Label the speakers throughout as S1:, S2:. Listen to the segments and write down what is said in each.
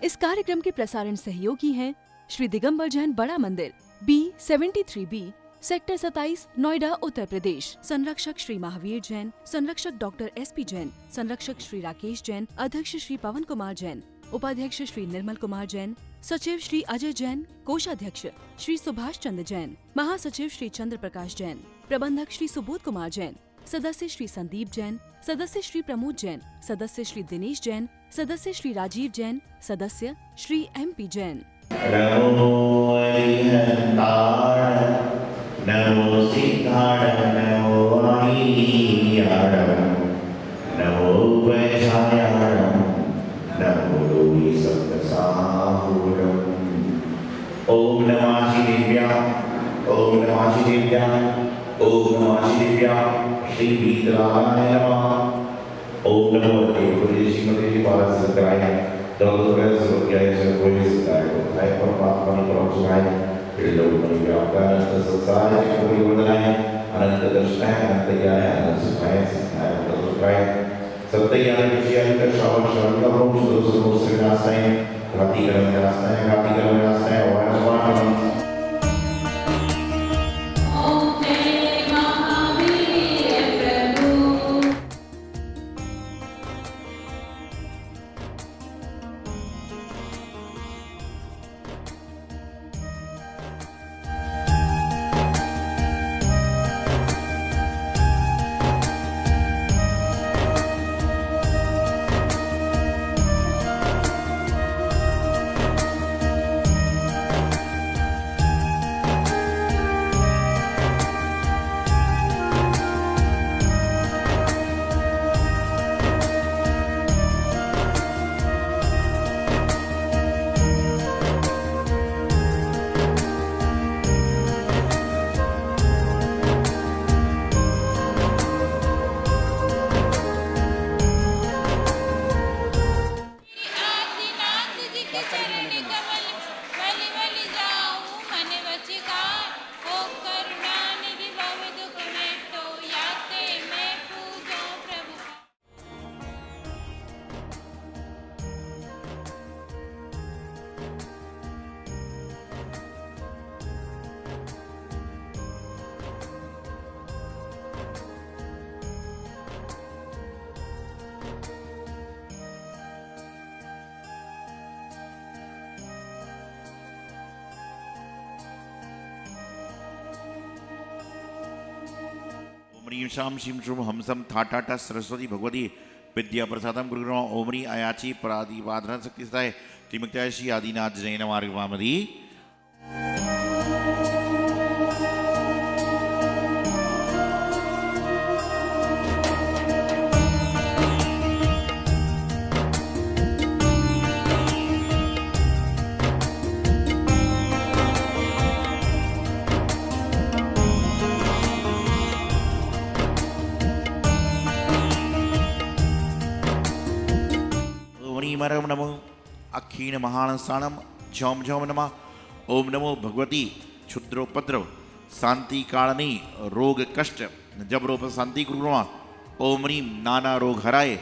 S1: इस कार्यक्रम के प्रसारण सहयोगी हैं श्री दिगंबर जैन बड़ा मंदिर, B73B, सेक्टर 27, नोएडा, उत्तर प्रदेश। संरक्षक श्री महावीर जैन, संरक्षक डॉक्टर SP जैन, संरक्षक श्री राकेश जैन, अध्यक्ष श्री पवन कुमार जैन, उपाध्यक्ष श्री निर्मल कुमार जैन, सचिव श्री अजय जैन, कोषाध्यक्ष श्री सुभाष चंद्र जैन, महासचिव श्री चंद्र प्रकाश जैन, प्रबंधक श्री सुबोध कुमार जैन, सदस्य श्री संदीप जैन, सदस्य श्री प्रमोद जैन, सदस्य श्री दिनेश जैन, सदस्य श्री राजीव जैन, सदस्य श्री MP जैन।
S2: नमो अरिहंताय, नमो सिद्धाय, नमो आईयाय, नमो वैशायाय, नमो लोहि सप्तसाहुरम्। ओम नमः शिवाय, ओम नमः शिवाय, ओम नमः शिवाय, श्री वीतराय नमः। ओम नमो देवते श्रीमते पारसकाय, दौलतराय सर्वज्ञाय सर्वभूतस्थाय, हाय परमात्मा परमसुखाय, त्रिलोकमणिव्याप्ताय संसाराय परिवर्तनाय, अनंत दर्शनाय, अनंत ज्ञानाय, अनंत सुखाय, सिद्धाय परमसुखाय, सत्यज्ञान विषयाय श्रवण करो सुदो श्रीनाथाय, घाति कर्मनाथाय, घाति कर्मनाथाय, वाणवाणम। ओम शाम शिम शुभ हमसम थाटाटा सरस्वती भगवती विद्या प्रसादम गुरुग्रह ओमरी आयाची परादि वादना शक्ति सदाय त्रिमुक्ताय श्री आदिनाथ जैन मार्ग वामदी। मरम नमो अखीन महानसानम झोम झोम नमः। ओम नमो भगवती क्षुद्रोपद्रव शांति कारणि रोग कष्ट जबरोप शांति गुरुमा ओम रीम नाना रोग हराए।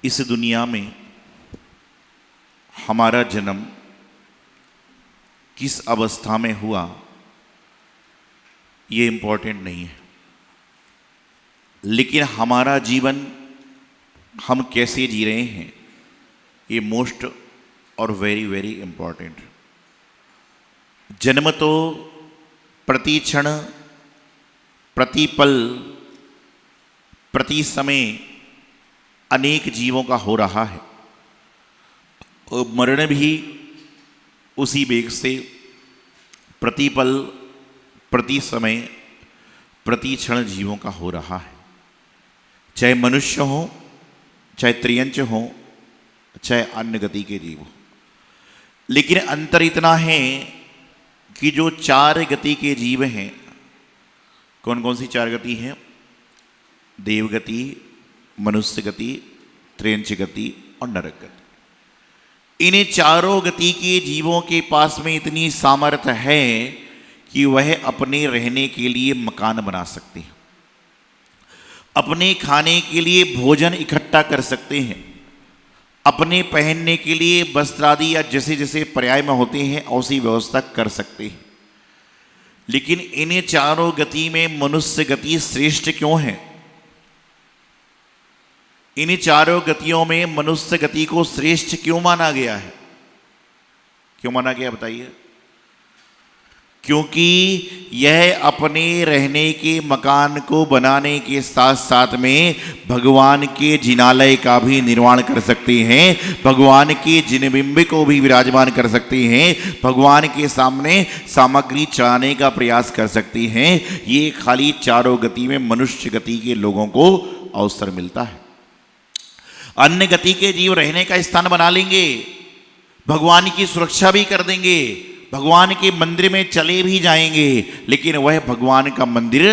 S2: इस दुनिया में हमारा जन्म किस अवस्था में हुआ ये इम्पोर्टेंट नहीं है, लेकिन हमारा जीवन हम कैसे जी रहे हैं ये मोस्ट और वेरी वेरी इम्पॉर्टेंट। जन्म तो प्रति क्षण प्रति पल प्रति समय अनेक जीवों का हो रहा है और मरण भी उसी वेग से प्रति पल प्रति समय प्रति क्षण जीवों का हो रहा है, चाहे मनुष्य हो, चाहे त्रियंच हो, चाहे अन्य गति के जीव हो। लेकिन अंतर इतना है कि जो चार गति के जीव हैं, कौन कौन सी चार गति हैं? देव गति, मनुष्य गति, त्रियंच गति और नरक गति। इन चारों गति के जीवों के पास में इतनी सामर्थ्य है कि वह अपने रहने के लिए मकान बना सकते हैं, अपने खाने के लिए भोजन इकट्ठा कर सकते हैं, अपने पहनने के लिए वस्त्र आदि या जैसे जैसे पर्याय में होते हैं उसी व्यवस्था कर सकते हैं। लेकिन इन चारों गति में मनुष्य गति श्रेष्ठ क्यों है? इन चारों गतियों में मनुष्य गति को श्रेष्ठ क्यों माना गया है? क्यों माना गया बताइए? क्योंकि यह अपने रहने के मकान को बनाने के साथ साथ में भगवान के जिनालय का भी निर्माण कर सकते हैं, भगवान के जिनबिंब को भी विराजमान कर सकते हैं, भगवान के सामने सामग्री चढ़ाने का प्रयास कर सकते हैं। ये खाली चारों गति में मनुष्य गति के लोगों को अवसर मिलता है। अन्य गति के जीव रहने का स्थान बना लेंगे, भगवान की सुरक्षा भी कर देंगे, भगवान के मंदिर में चले भी जाएंगे, लेकिन वह भगवान का मंदिर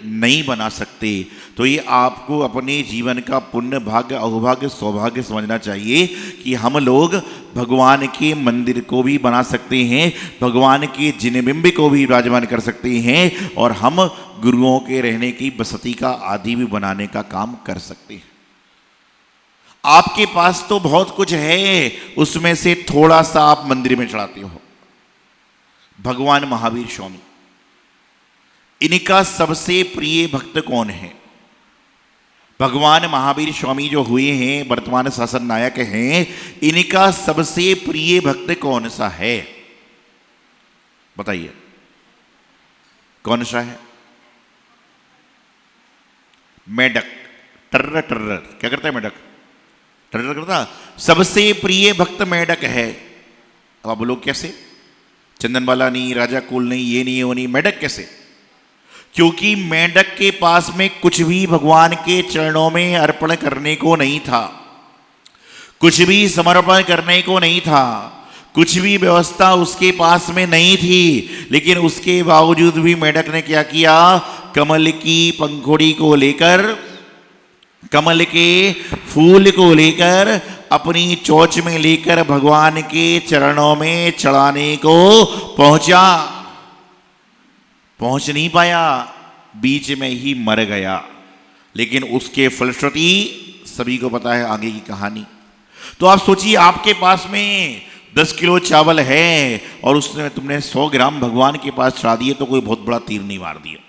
S2: नहीं बना सकते। तो ये आपको अपने जीवन का पुण्य, भाग्य, अहोभाग्य, सौभाग्य समझना चाहिए कि हम लोग भगवान के मंदिर को भी बना सकते हैं, भगवान के जिनबिंब को भी विराजमान कर सकते हैं, और हम गुरुओं के रहने की बसती का आदि भी बनाने का काम कर सकते हैं। आपके पास तो बहुत कुछ है, उसमें से थोड़ा सा आप मंदिर में चढ़ाते हो। भगवान महावीर स्वामी, इनका सबसे प्रिय भक्त कौन है? भगवान महावीर स्वामी जो हुए हैं, वर्तमान शासन नायक हैं, इनका सबसे प्रिय भक्त कौन सा है बताइए? कौन सा है? मेढक। टर्र टर्र क्या करता है मेढक? टर्र करता। सबसे प्रिय भक्त मेढक है। अब आप लोग कैसे? चंदनबाला नहीं, राजा कुल नहीं, ये नहीं, वो नहीं, मेढक कैसे? क्योंकि मेढक के पास में कुछ भी भगवान के चरणों में अर्पण करने को नहीं था, कुछ भी समर्पण करने को नहीं था, कुछ भी व्यवस्था उसके पास में नहीं थी, लेकिन उसके बावजूद भी मेढक ने क्या किया? कमल की पंखुड़ी को लेकर, कमल के फूल को लेकर, अपनी चोंच में लेकर भगवान के चरणों में चढ़ाने को पहुंचा। पहुंच नहीं पाया, बीच में ही मर गया। लेकिन उसके फलश्रुति सभी को पता है आगे की कहानी। तो आप सोचिए, आपके पास में 10 किलो चावल है और उसने तुमने 100 ग्राम भगवान के पास चढ़ा दिए, तो कोई बहुत बड़ा तीर नहीं मार दिया।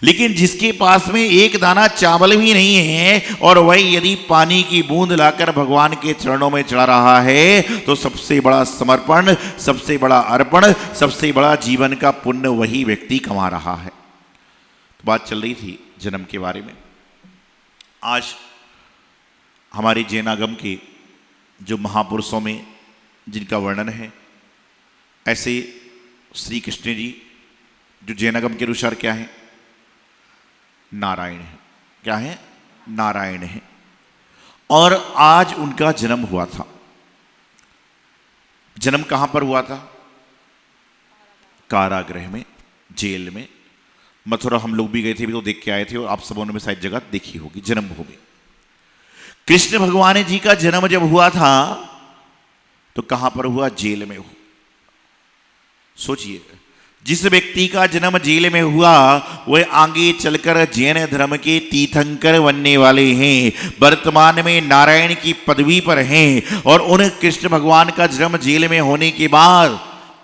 S2: लेकिन जिसके पास में एक दाना चावल भी नहीं है और वही यदि पानी की बूंद लाकर भगवान के चरणों में चढ़ा रहा है, तो सबसे बड़ा समर्पण, सबसे बड़ा अर्पण, सबसे बड़ा जीवन का पुण्य वही व्यक्ति कमा रहा है। तो बात चल रही थी जन्म के बारे में। आज हमारे जैनागम के जो महापुरुषों में जिनका वर्णन है, ऐसे श्री कृष्ण जी जो जैनागम के अनुसार क्या है? नारायण है। क्या है? नारायण है। और आज उनका जन्म हुआ था। जन्म कहां पर हुआ था? कारागृह में, जेल में। मथुरा हम लोग भी गए थे, भी तो देख के आए थे, और आप सबों ने भी शायद जगह देखी होगी, जन्मभूमि। कृष्ण भगवान जी का जन्म जब हुआ था तो कहां पर हुआ? जेल में हुआ। सोचिए, जिस व्यक्ति का जन्म जेल में हुआ वह आगे चलकर जैन धर्म के तीर्थंकर बनने वाले हैं, वर्तमान में नारायण की पदवी पर हैं। और उन कृष्ण भगवान का जन्म जेल में होने के बाद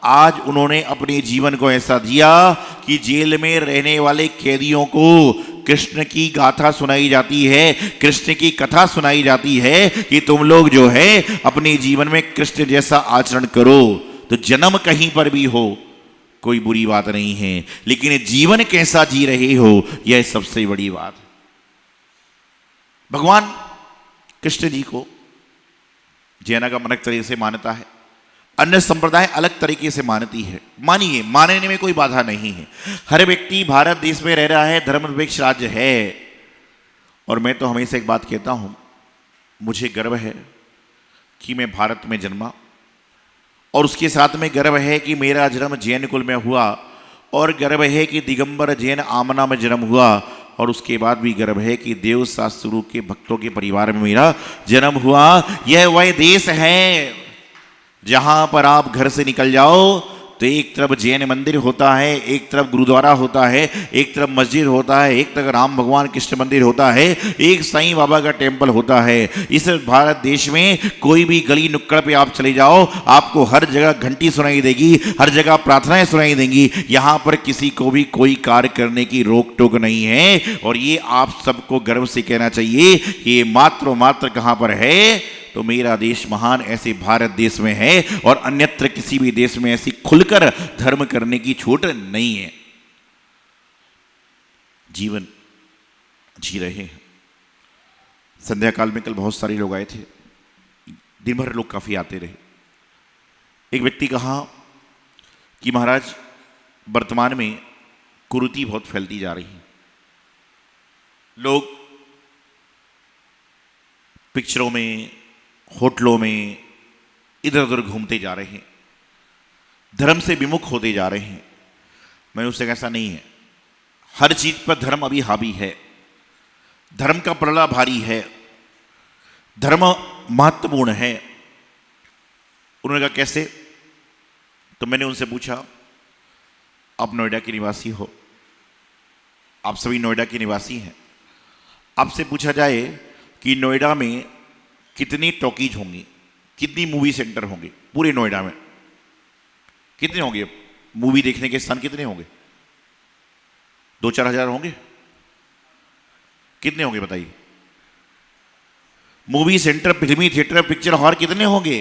S2: आज उन्होंने अपने जीवन को ऐसा दिया कि जेल में रहने वाले कैदियों को कृष्ण की गाथा सुनाई जाती है, कृष्ण की कथा सुनाई जाती है कि तुम लोग जो है अपने जीवन में कृष्ण जैसा आचरण करो। तो जन्म कहीं पर भी हो कोई बुरी बात नहीं है, लेकिन जीवन कैसा जी रहे हो यह सबसे बड़ी बात है। भगवान कृष्ण जी को जैनागम अलग तरीके से मानता है, अन्य संप्रदाय अलग तरीके से मानती है। मानिए, मानने में कोई बाधा नहीं है। हर व्यक्ति भारत देश में रह रहा है, धर्मनिरपेक्ष राज्य है। और मैं तो हमेशा एक बात कहता हूं, मुझे गर्व है कि मैं भारत में जन्मा, और उसके साथ में गर्व है कि मेरा जन्म जैन कुल में हुआ, और गर्व है कि दिगंबर जैन आमना में जन्म हुआ, और उसके बाद भी गर्व है कि देव शास्त्रु के भक्तों के परिवार में मेरा जन्म हुआ। यह वह देश है जहां पर आप घर से निकल जाओ तो एक तरफ जैन मंदिर होता है, एक तरफ गुरुद्वारा होता है, एक तरफ मस्जिद होता है, एक तरफ राम भगवान कृष्ण मंदिर होता है, एक साईं बाबा का टेम्पल होता है। इस भारत देश में कोई भी गली नुक्कड़ पे आप चले जाओ, आपको हर जगह घंटी सुनाई देगी, हर जगह प्रार्थनाएं सुनाई देंगी। यहाँ पर किसी को भी कोई कार्य करने की रोक टोक नहीं है। और ये आप सबको गर्व से कहना चाहिए कि ये मात्र कहाँ पर है, तो मेरा देश महान ऐसे भारत देश में है, और अन्यत्र किसी भी देश में ऐसी खुलकर धर्म करने की छूट नहीं है। जीवन जी रहे हैं। संध्या काल में कल बहुत सारे लोग आए थे, दिन भर लोग काफी आते रहे। एक व्यक्ति कहा कि महाराज, वर्तमान में कुरीति बहुत फैलती जा रही है, लोग पिक्चरों में, होटलों में इधर उधर घूमते जा रहे हैं, धर्म से विमुख होते जा रहे हैं। मैंने उससे कहा ऐसा नहीं है, हर चीज पर धर्म अभी हावी है, धर्म का पलड़ा भारी है, धर्म महत्वपूर्ण है। उन्होंने कहा कैसे? तो मैंने उनसे पूछा, आप नोएडा के निवासी हो, आप सभी नोएडा के निवासी हैं, आपसे पूछा जाए कि नोएडा में कितनी टॉकीज होंगी, कितनी मूवी सेंटर होंगे पूरे नोएडा में? कितने होंगे मूवी देखने के स्थान? कितने होंगे? 2-4 हजार होंगे? कितने होंगे बताइए? मूवी सेंटर, फिल्मी थिएटर, पिक्चर हॉल कितने होंगे?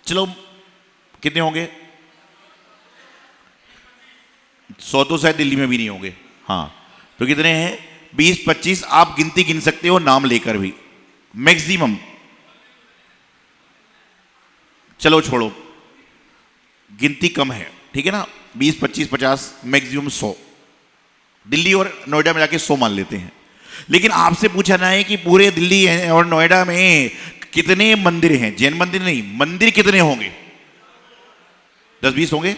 S2: चलो कितने होंगे? 100 तो शायद दिल्ली में भी नहीं होंगे। हाँ, तो कितने हैं? 20-25 आप गिनती गिन सकते हो नाम लेकर भी, मैक्सिमम। चलो छोड़ो, गिनती कम है, ठीक है ना? 20, 25, 50, मैक्सिमम 100। दिल्ली और नोएडा में जाके 100 मान लेते हैं। लेकिन आपसे पूछा ना है कि पूरे दिल्ली और नोएडा में कितने मंदिर हैं? जैन मंदिर नहीं, मंदिर कितने होंगे? 10-20 होंगे,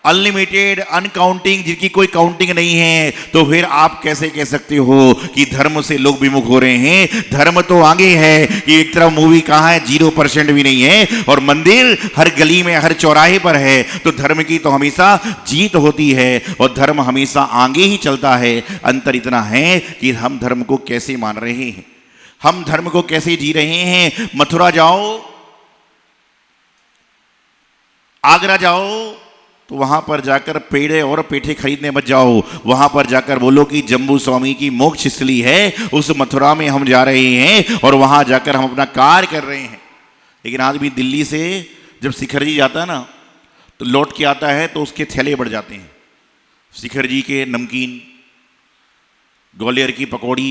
S2: अनलिमिटेड, अनकाउंटिंग, जिनकी कोई काउंटिंग नहीं है। तो फिर आप कैसे कह सकते हो कि धर्म से लोग विमुख हो रहे हैं? धर्म तो आगे है कि एक तरफ मूवी कहाँ है, 0% भी नहीं है, और मंदिर हर गली में, हर चौराहे पर है। तो धर्म की तो हमेशा जीत होती है, और धर्म हमेशा आगे ही चलता है। अंतर इतना है कि हम धर्म को कैसे मान रहे हैं, हम धर्म को कैसे जी रहे हैं। मथुरा जाओ, आगरा जाओ, तो वहां पर जाकर पेड़े और पेठे खरीदने मत जाओ, वहां पर जाकर बोलो कि जम्बू स्वामी की मोक्ष स्थली है, उस मथुरा में हम जा रहे हैं और वहां जाकर हम अपना कार्य कर रहे हैं। लेकिन आदमी दिल्ली से जब शिखर जी जाता है ना, तो लौट के आता है तो उसके थैले बढ़ जाते हैं। शिखर जी के नमकीन, ग्वालियर की पकौड़ी,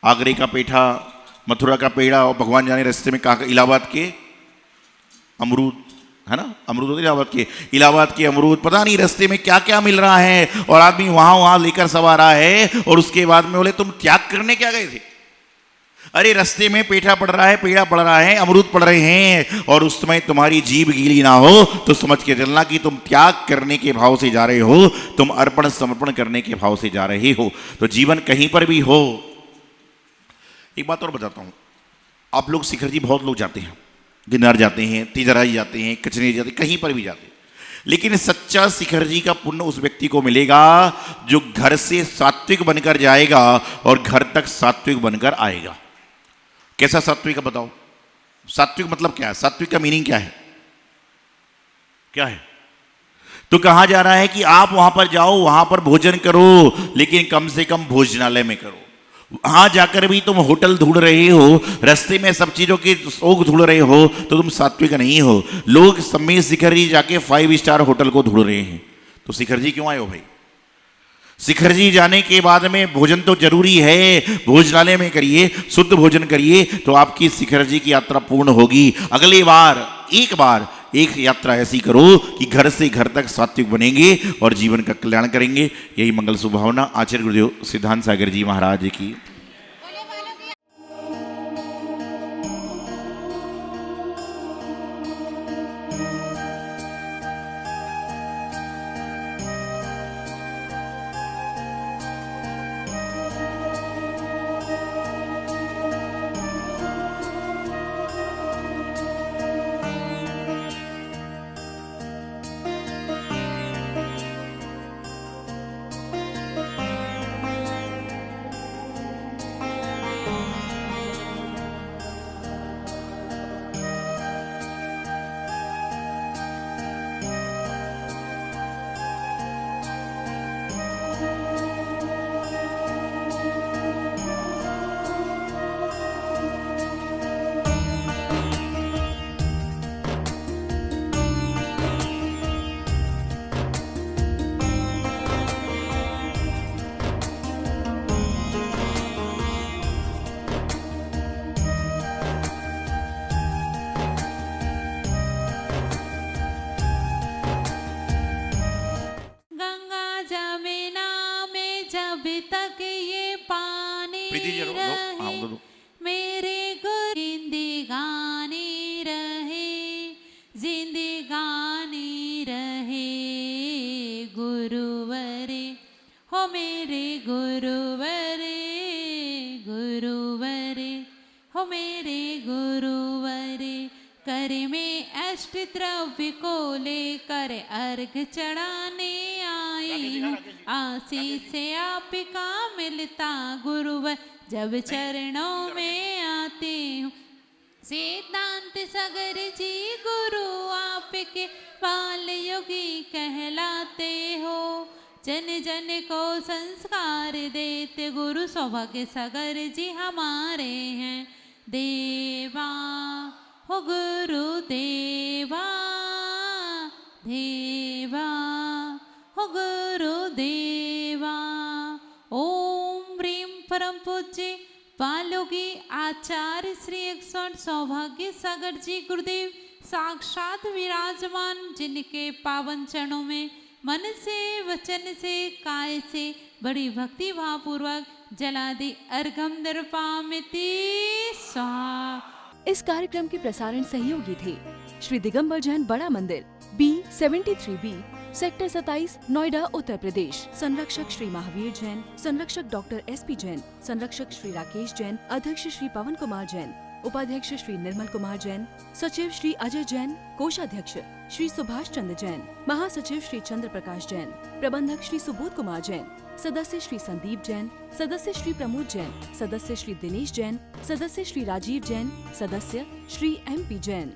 S2: आगरे का पेठा, मथुरा का पेड़ा, और भगवान जाने रास्ते में कहा इलाहाबाद के अमरूद, है ना? अमरूद होते इलाहाबाद के अमरूद, पता नहीं रास्ते में क्या क्या मिल रहा है, और आदमी वहां लेकर सब आ रहा है। और उसके बाद में बोले तुम त्याग करने क्या गए थे? अरे रास्ते में पेठा पड़ रहा है, पेड़ा पड़ रहा है, अमरूद पड़ रहे हैं, और उस समय तुम्हारी जीभ गीली ना हो तो समझ के चलना कि तुम त्याग करने के भाव से जा रहे हो, तुम अर्पण समर्पण करने के भाव से जा रहे हो। तो जीवन कहीं पर भी हो। एक बात और बताता हूं, आप लोग शिखर जी बहुत लोग जाते हैं, गिरनार जाते हैं, तीजराई जाते हैं, कचरे जाते हैं, कहीं पर भी जाते हैं, लेकिन सच्चा शिखर जी का पुण्य उस व्यक्ति को मिलेगा जो घर से सात्विक बनकर जाएगा और घर तक सात्विक बनकर आएगा। कैसा सात्विक बताओ? सात्विक मतलब क्या है? सात्विक का मीनिंग क्या है? क्या है? तो कहा जा रहा है कि आप वहां पर जाओ, वहां पर भोजन करो, लेकिन कम से कम भोजनालय में करो। वहां जाकर भी तुम होटल ढूंढ रहे हो, रास्ते में सब चीजों की शौक ढूंढ रहे हो, तो तुम सात्विक नहीं हो। लोग समय शिखर जी जाके 5 स्टार होटल को ढूंढ रहे हैं, तो शिखर जी क्यों आए हो भाई? शिखर जी जाने के बाद में भोजन तो जरूरी है, भोजनालय में करिए, शुद्ध भोजन करिए, तो आपकी शिखर जी की यात्रा पूर्ण होगी। अगली बार एक यात्रा ऐसी करो कि घर से घर तक सात्विक बनेंगे और जीवन का कल्याण करेंगे। यही मंगल सुभावना आचार्य गुरुदेव सिद्धांत सागर जी महाराज की। प्रीति जी, लो, हाँ, उधर दो।
S3: मेरे गुरु जिंदगानी रहे, जिंदगानी रहे गुरुवरे, हो मेरे गुरुवरे, गुरुवरे, हो मेरे गुरुवरे। कर में अष्ट द्रव्य को लेकर अर्घ चढ़ाने आई हूँ, आशीष से आपका मिलता गुरुवर जब चरणों में आती हूँ। सिद्धांत सागर जी गुरु आपके बाल योगी कहलाते हो, जन जन को संस्कार देते गुरु सौभाग्य सागर जी हमारे हैं। देवा हो गुरु देवा, देवा हो गुरु देवा। ओम ह्रीम परम पूज्य बालोगी आचार्य श्री 108 सौभाग्य सागर जी गुरुदेव साक्षात विराजमान, जिनके पावन चरणों में मन से वचन से काय से बड़ी भक्ति भाव पूर्वक जलादि अर्घम दर्पामिति स्वाहा।
S1: इस कार्यक्रम के प्रसारण सहयोगी थे श्री दिगंबर जैन बड़ा मंदिर, B73B, सेक्टर 27, नोएडा, उत्तर प्रदेश। संरक्षक श्री महावीर जैन, संरक्षक डॉक्टर SP जैन, संरक्षक श्री राकेश जैन, अध्यक्ष श्री पवन कुमार जैन, उपाध्यक्ष श्री निर्मल कुमार जैन, सचिव श्री अजय जैन, कोषाध्यक्ष श्री सुभाष चंद्र जैन, महासचिव श्री चंद्र प्रकाश जैन, प्रबंधक श्री सुबोध कुमार जैन, सदस्य श्री संदीप जैन, सदस्य श्री प्रमोद जैन, सदस्य श्री दिनेश जैन, सदस्य श्री राजीव जैन, सदस्य श्री MP जैन।